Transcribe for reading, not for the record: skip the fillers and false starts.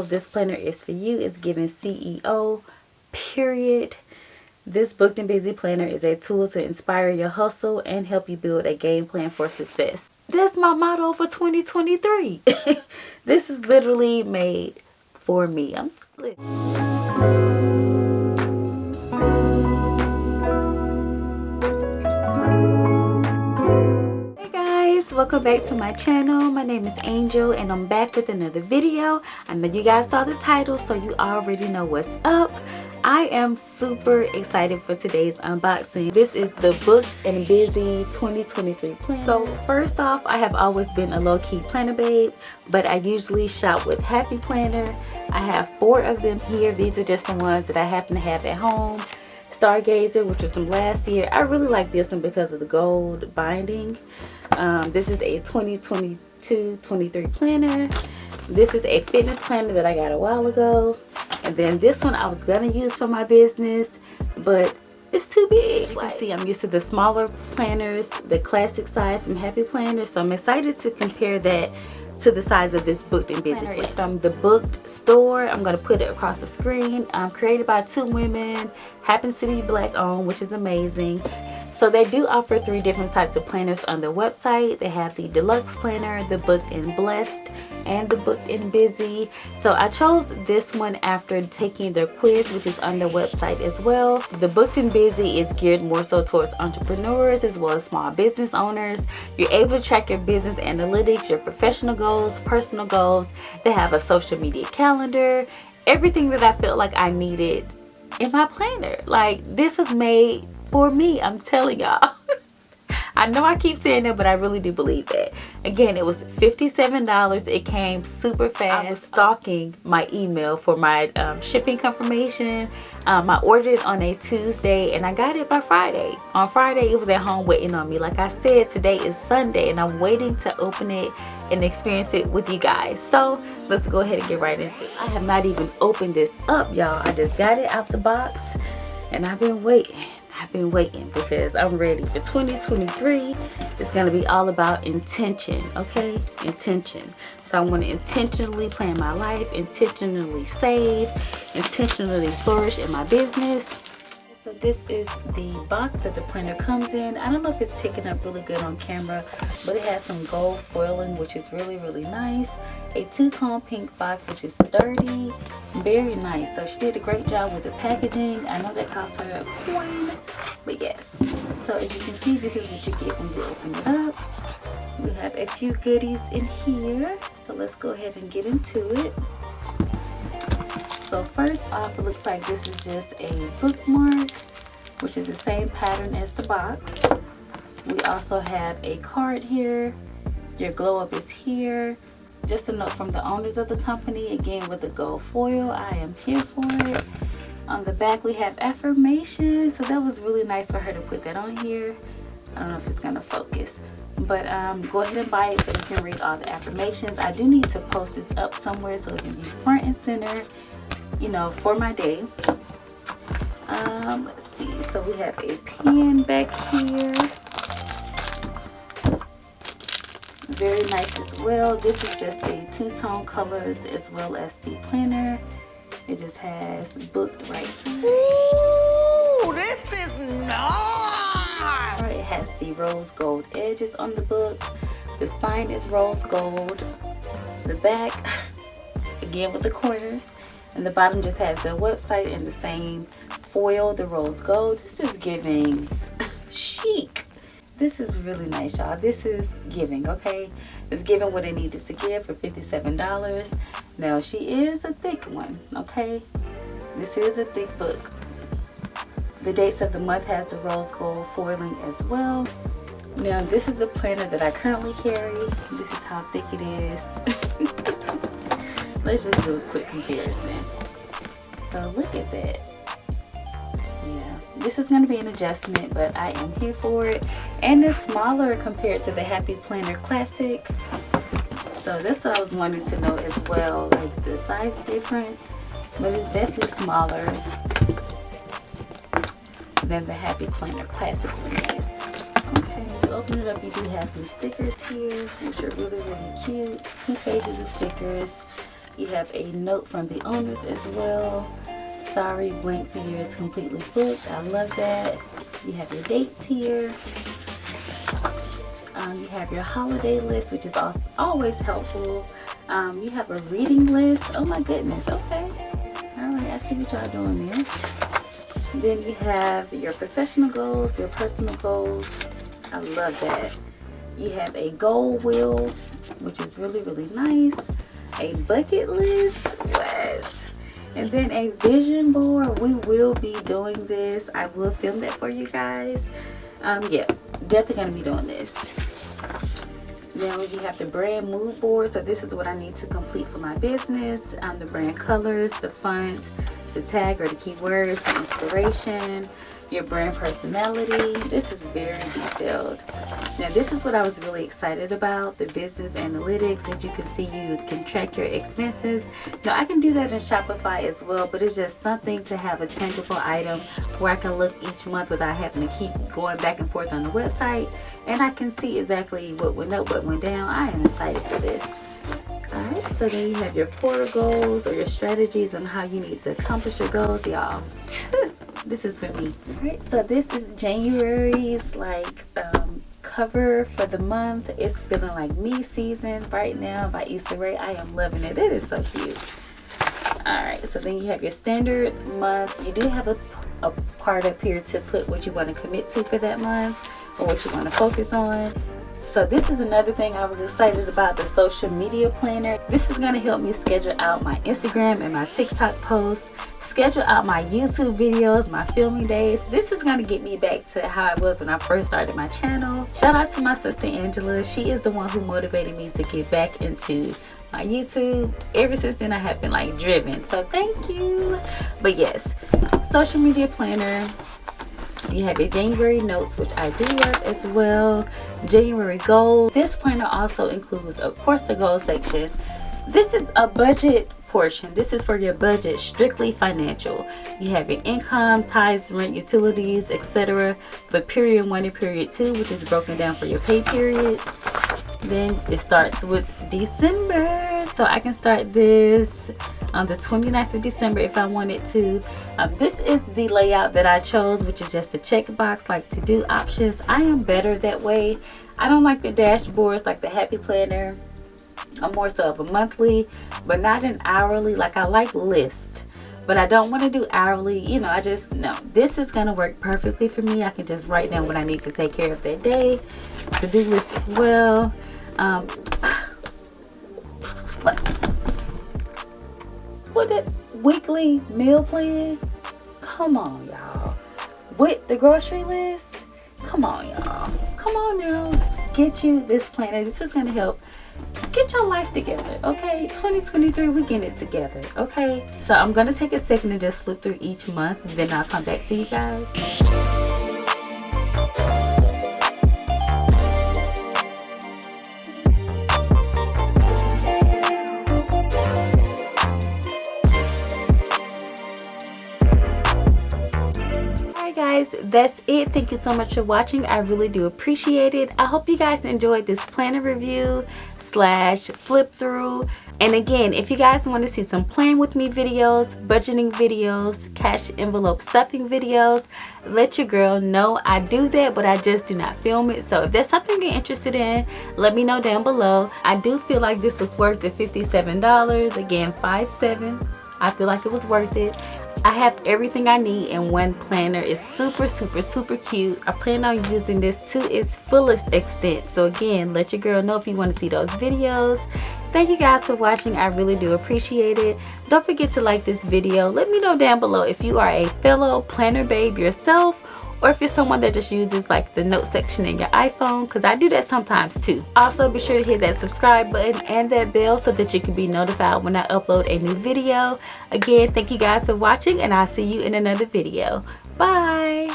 This planner is for you. It's giving CEO, period. This Booked and Busy planner is a tool to inspire your hustle and help you build a game plan for success. That's my motto for 2023. This is literally made for me. I'm split. Welcome back to my channel. My name is Angel and I'm back with another video. I know you guys saw the title, so you already know what's up. I am super excited for today's unboxing. This is the Booked and Busy 2023 planner. So first off, I have always been a low-key planner babe, but I usually shop with Happy Planner. I have 4 of them here. These are just the ones that I happen to have at home. Stargazer, which was from last year. I really like this one because of the gold binding. This is a 2022-23 planner. This is a fitness planner that I got a while ago. And then this one I was gonna use for my business, but it's too big. You can see I'm used to the smaller planners, the classic size from Happy Planner. So I'm excited to compare that to the size of this Booked and Busy planner. It's from the Booked store. I'm going to put it across the screen. Created by 2 women, happens to be Black owned, which is amazing. So they do offer 3 different types of planners on their website. They have the Deluxe Planner, the Booked and Blessed, and the Booked and Busy. So I chose this one after taking their quiz, which is on their website as well. The Booked and Busy is geared more so towards entrepreneurs as well as small business owners. You're able to track your business analytics, your professional goals, personal goals. They have a social media calendar, everything that I felt like I needed in my planner. Like, this was made for me, I'm telling y'all. I know I keep saying that, but I really do believe that. Again, it was $57. It came super fast. I was stalking my email for my shipping confirmation. I ordered it on a Tuesday and I got it by Friday. On Friday, it was at home waiting on me. Like I said, today is Sunday and I'm waiting to open it and experience it with you guys. So let's go ahead and get right into it. I have not even opened this up, y'all. I just got it out the box and I've been waiting. Because I'm ready for 2023. It's going to be all about intention, okay? Intention. So I want to intentionally plan my life, intentionally save, intentionally flourish in my business. So this is the box that the planner comes in. I don't know if it's picking up really good on camera, but it has some gold foiling, which is really, really nice. A 2-tone pink box, which is sturdy, very nice. So she did a great job with the packaging. I know that cost her a coin, but yes. So as you can see, this is what you get when you open it up. We have a few goodies in here. So let's go ahead and get into it. So first off, it looks like this is just a bookmark, which is the same pattern as the box. We also have a card here. Your glow up is here. Just a note from the owners of the company, again with the gold foil. I am here for it. On the back we have affirmations, so that was really nice for her to put that on here. I don't know if it's gonna focus, but go ahead and buy it so you can read all the affirmations. I do need to post this up somewhere so it can be front and center, you know, for my day. Let's see, so we have a pen back here, very nice as well. This is just a 2-tone colors as well as the planner. It just has booked right here. Ooh, this is nice. It has the rose gold edges on the book. The spine is rose gold. The back, again with the corners. And the bottom just has the website and the same foil, the rose gold. This is giving chic. This is really nice, y'all. This is giving, okay? It's giving what it needed to give for $57. Now, she is a thick one, okay? This is a thick book. The dates of the month has the rose gold foiling as well. Now, this is a planner that I currently carry. This is how thick it is. Let's just do a quick comparison. So look at that. Yeah, this is going to be an adjustment, but I am here for it. And it's smaller compared to the Happy Planner Classic. So that's what I was wanting to know as well, like the size difference. But it's definitely smaller than the Happy Planner Classic one is. Okay, you open it up, you do have some stickers here, which are really, really cute. 2 pages of stickers. You have a note from the owners as well. Sorry, blank year is completely booked. I love that. You have your dates here. You have your holiday list, which is also always helpful. You have a reading list. Oh my goodness. Okay. All right. I see what y'all doing there. Then you have your professional goals, your personal goals. I love that. You have a goal wheel, which is really, really nice. A bucket list. What? And then a vision board. We will be doing this. I will film that for you guys. Yeah, definitely gonna be doing this. Then you have the brand mood board. So this is what I need to complete for my business. The brand colors, the font, the tag or the keywords, the inspiration, your brand personality. This is very detailed. Now this is what I was really excited about, the business analytics. As you can see, you can track your expenses. Now I can do that in Shopify as well, but it's just something to have a tangible item where I can look each month without having to keep going back and forth on the website, and I can see exactly what went up, what went down. I am excited for this. Alright, so then you have your quarter goals or your strategies on how you need to accomplish your goals, y'all. This is for me. Alright, so this is January's cover for the month. It's feeling like me season right now by Issa Rae. I am loving it. It is so cute. Alright, so then you have your standard month. You do have a part up here to put what you want to commit to for that month or what you want to focus on. So this is another thing I was excited about, the social media planner. This is going to help me schedule out my Instagram and my TikTok posts, schedule out my YouTube videos, my filming days. This is going to get me back to how I was when I first started my channel. Shout out to my sister Angela. She is the one who motivated me to get back into my YouTube. Ever since then I have been driven. So thank you. But yes, social media planner. You have your January notes, which I do love as well. January goals. This planner also includes, of course, the goal section. This is a budget portion. This is for your budget, strictly financial. You have your income, tithes, rent, utilities, etc. for period 1 and period 2, which is broken down for your pay periods. Then it starts with December. So I can start this on the 29th of December if I wanted to. This is the layout that I chose, which is just a checkbox, like to do options. I am better that way. I don't like the dashboards like the Happy Planner. I'm more so of a monthly, but not an hourly. Like I like lists, but I don't want to do hourly. You know, no. This is going to work perfectly for me. I can just write down what I need to take care of that day. To-do list as well. What that weekly meal plan? Come on, y'all. With the grocery list? Come on, y'all. Come on now. Get you this planner. This is going to help get your life together, okay? 2023, we getting it together, okay? So I'm going to take a second and just flip through each month, and then I'll come back to you guys. Guys, that's it. Thank you so much for watching. I really do appreciate it. I hope you guys enjoyed this planner review / flip through. And again, if you guys want to see some plan with me videos, budgeting videos, cash envelope stuffing videos, let your girl know. I do that, but I just do not film it. So if there's something you're interested in, let me know down below. I do feel like this was worth the $57. Again, $57. I feel like it was worth it. I have everything I need in one planner. It's super, super, super cute. I plan on using this to its fullest extent. So again, let your girl know if you want to see those videos. Thank you guys for watching. I really do appreciate it. Don't forget to like this video. Let me know down below if you are a fellow planner babe yourself, or if you're someone that just uses like the note section in your iPhone, because I do that sometimes too. Also, be sure to hit that subscribe button and that bell so that you can be notified when I upload a new video. Again, thank you guys for watching, and I'll see you in another video. Bye!